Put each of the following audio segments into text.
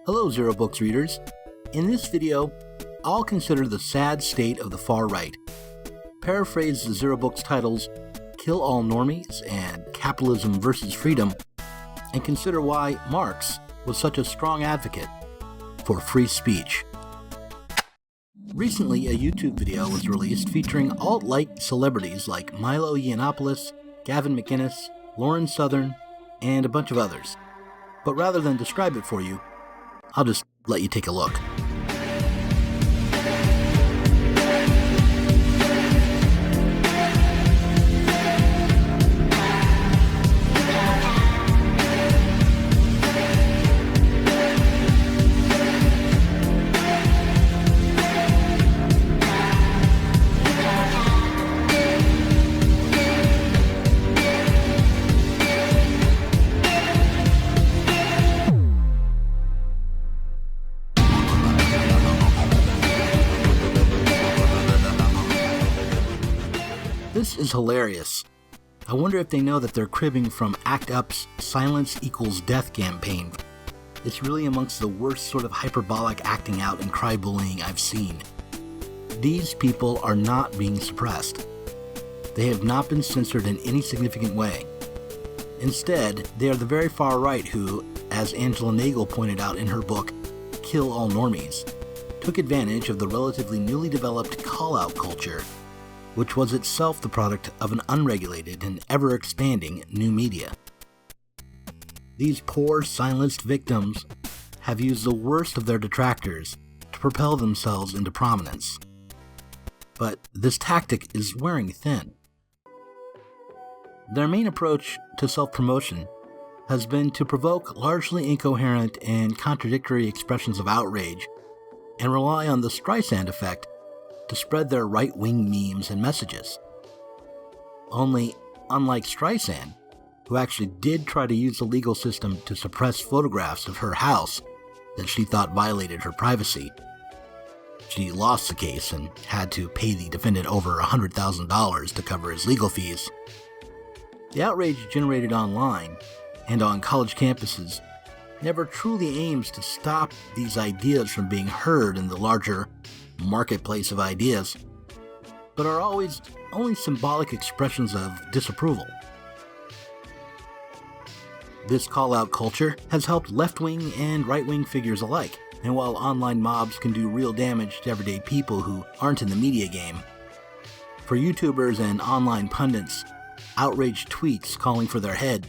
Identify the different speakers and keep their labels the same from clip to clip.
Speaker 1: Hello Zer0 Books readers. In this video, I'll consider the sad state of the far right. Paraphrase the Zer0 Books titles Kill All Normies and Capitalism versus Freedom, and consider why Marx was such a strong advocate for free speech. Recently, a YouTube video was released featuring alt-Lite celebrities like Milo, Gavin McInnes, Lauren Southern, and a bunch of others. But rather than describe it for you, I'll just let you take a look. This is hilarious. I wonder if they know that they're cribbing from ACT UP's Silence Equals Death campaign. It's really amongst the worst sort of hyperbolic acting out and cry-bullying I've seen. These people are not being suppressed. They have not been censored in any significant way. Instead, they are the very far right who, as Angela Nagel pointed out in her book, Kill All Normies, took advantage of the relatively newly developed call-out culture, which was itself the product of an unregulated and ever-expanding new media. These poor, silenced victims have used the worst of their detractors to propel themselves into prominence. But this tactic is wearing thin. Their main approach to self-promotion has been to provoke largely incoherent and contradictory expressions of outrage and rely on the Streisand Effect to spread their right-wing memes and messages. Only, unlike Streisand, who actually did try to use the legal system to suppress photographs of her house that she thought violated her privacy, she lost the case and had to pay the defendant over $100,000 to cover his legal fees. The outrage generated online and on college campuses never truly aims to stop these ideas from being heard in the larger marketplace of ideas, but are always only symbolic expressions of disapproval. This call-out culture has helped left-wing and right-wing figures alike, and while online mobs can do real damage to everyday people who aren't in the media game, for YouTubers and online pundits, outraged tweets calling for their head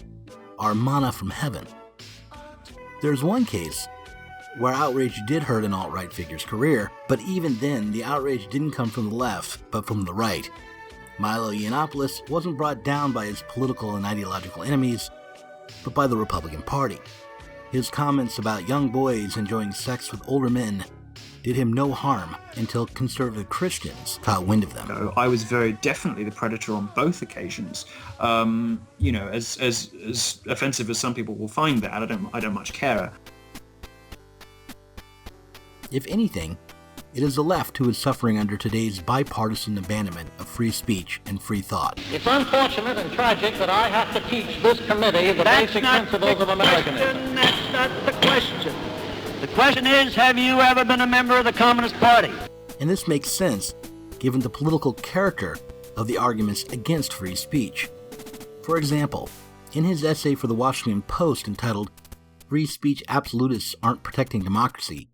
Speaker 1: are manna from heaven. There's one case where outrage did hurt an alt-right figure's career, but even then, the outrage didn't come from the left, but from the right. Milo wasn't brought down by his political and ideological enemies, but by the Republican Party. His comments about young boys enjoying sex with older men did him no harm until conservative Christians caught wind of them.
Speaker 2: I was very definitely the predator on both occasions. As offensive as some people will find that, I don't much care.
Speaker 1: If anything, it is the left who is suffering under today's bipartisan abandonment of free speech and free thought.
Speaker 3: It's unfortunate and tragic that I have to teach this committee the basic principles of Americanism.
Speaker 4: That's not the question.
Speaker 3: The question is, have you ever been a member of the Communist Party?
Speaker 1: And this makes sense, given the political character of the arguments against free speech. For example, in his essay for the Washington Post entitled Free Speech Absolutists Aren't Protecting Democracy,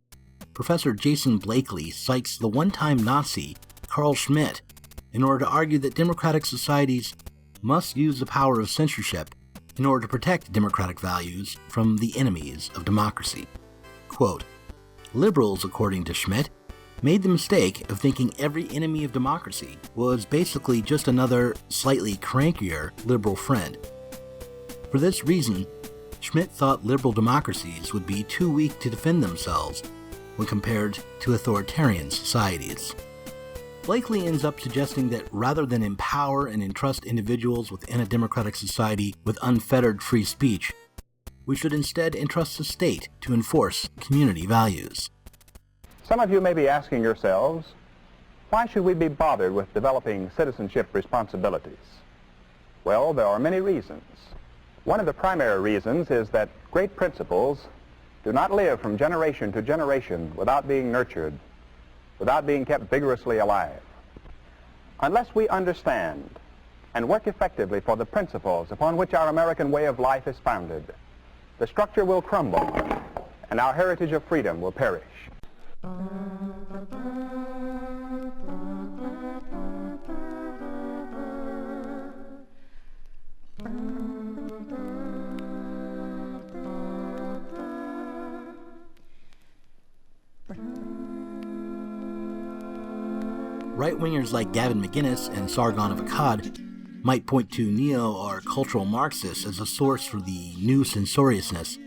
Speaker 1: Professor Jason Blakely cites the one-time Nazi Carl Schmitt in order to argue that democratic societies must use the power of censorship in order to protect democratic values from the enemies of democracy. Quote, liberals, according to Schmitt, made the mistake of thinking every enemy of democracy was basically just another, slightly crankier liberal friend. For this reason, Schmitt thought liberal democracies would be too weak to defend themselves when compared to authoritarian societies. Blakely ends up suggesting that rather than empower and entrust individuals within a democratic society with unfettered free speech, we should instead entrust the state to enforce community values.
Speaker 5: Some of you may be asking yourselves, why should we be bothered with developing citizenship responsibilities? Well, there are many reasons. One of the primary reasons is that great principles do not live from generation to generation without being nurtured, without being kept vigorously alive. Unless we understand and work effectively for the principles upon which our American way of life is founded, the structure will crumble and our heritage of freedom will perish.
Speaker 1: Right-wingers like Gavin McInnes and Sargon of Akkad might point to neo or cultural Marxists as a source for the new censoriousness,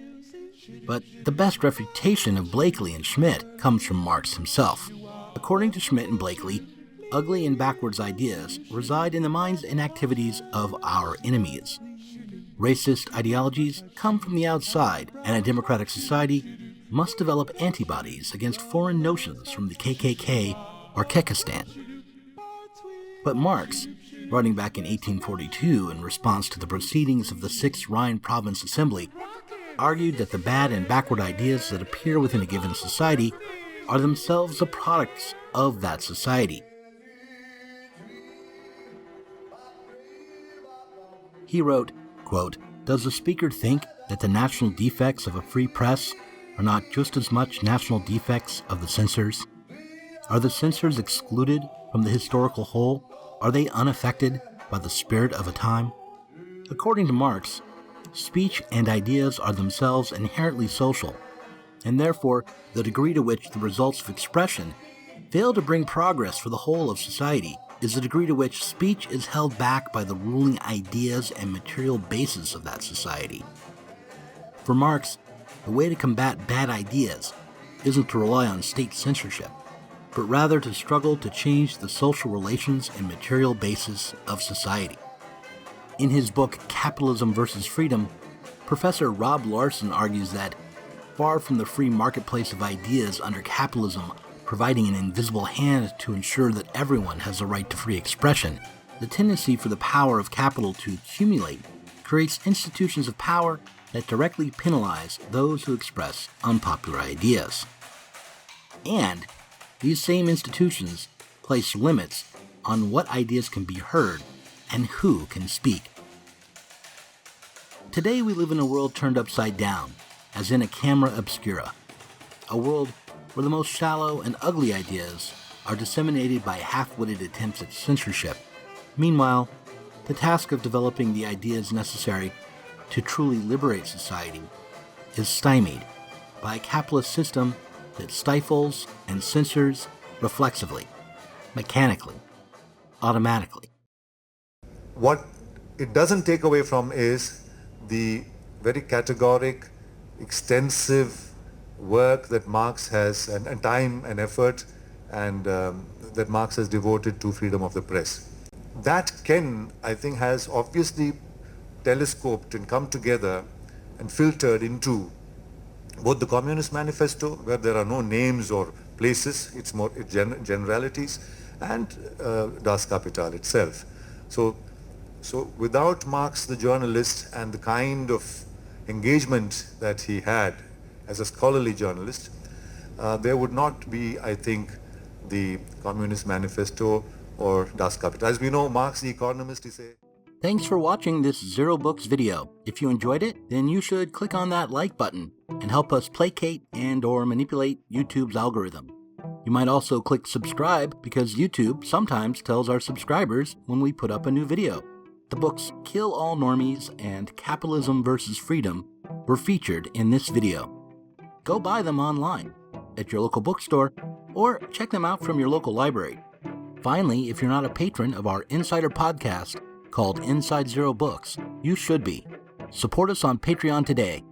Speaker 1: but the best refutation of Blakely and Schmidt comes from Marx himself. According to Schmidt and Blakely, ugly and backwards ideas reside in the minds and activities of our enemies. Racist ideologies come from the outside, and a democratic society must develop antibodies against foreign notions from the KKK or Kekistan. But Marx, writing back in 1842 in response to the proceedings of the 6th Rhine Province Assembly, argued that the bad and backward ideas that appear within a given society are themselves the products of that society. He wrote, quote, "Does the speaker think that the national defects of a free press are not just as much national defects of the censors? Are the censors excluded from the historical whole? Are they unaffected by the spirit of a time?" According to Marx, speech and ideas are themselves inherently social, and therefore the degree to which the results of expression fail to bring progress for the whole of society is the degree to which speech is held back by the ruling ideas and material basis of that society. For Marx, the way to combat bad ideas isn't to rely on state censorship, but rather to struggle to change the social relations and material basis of society. In his book Capitalism versus Freedom, Professor Rob Larson argues that, far from the free marketplace of ideas under capitalism providing an invisible hand to ensure that everyone has the right to free expression, the tendency for the power of capital to accumulate creates institutions of power that directly penalize those who express unpopular ideas. And these same institutions place limits on what ideas can be heard and who can speak. Today we live in a world turned upside down, as in a camera obscura, a world where the most shallow and ugly ideas are disseminated by half-witted attempts at censorship. Meanwhile, the task of developing the ideas necessary to truly liberate society is stymied by a capitalist system that stifles and censors reflexively, mechanically, automatically.
Speaker 4: What it doesn't take away from is the very categoric, extensive work that Marx has, and time and effort, and that Marx has devoted to freedom of the press. That Ken, I think, has obviously telescoped and come together and filtered into both the Communist Manifesto, where there are no names or places, it's more generalities, and Das Kapital itself. So without Marx the journalist and the kind of engagement that he had as a scholarly journalist, there would not be, I think, the Communist Manifesto or Das Kapital. As we know, Marx the economist, he said.
Speaker 1: Thanks for watching this Zer0 Books video. If you enjoyed it, then you should click on that like button and help us placate and or manipulate YouTube's algorithm. You might also click subscribe because YouTube sometimes tells our subscribers when we put up a new video. The books Kill All Normies and Capitalism versus Freedom were featured in this video. Go buy them online at your local bookstore or check them out from your local library. Finally, if you're not a patron of our insider podcast called Inside Zer0 Books, you should be. Support us on Patreon today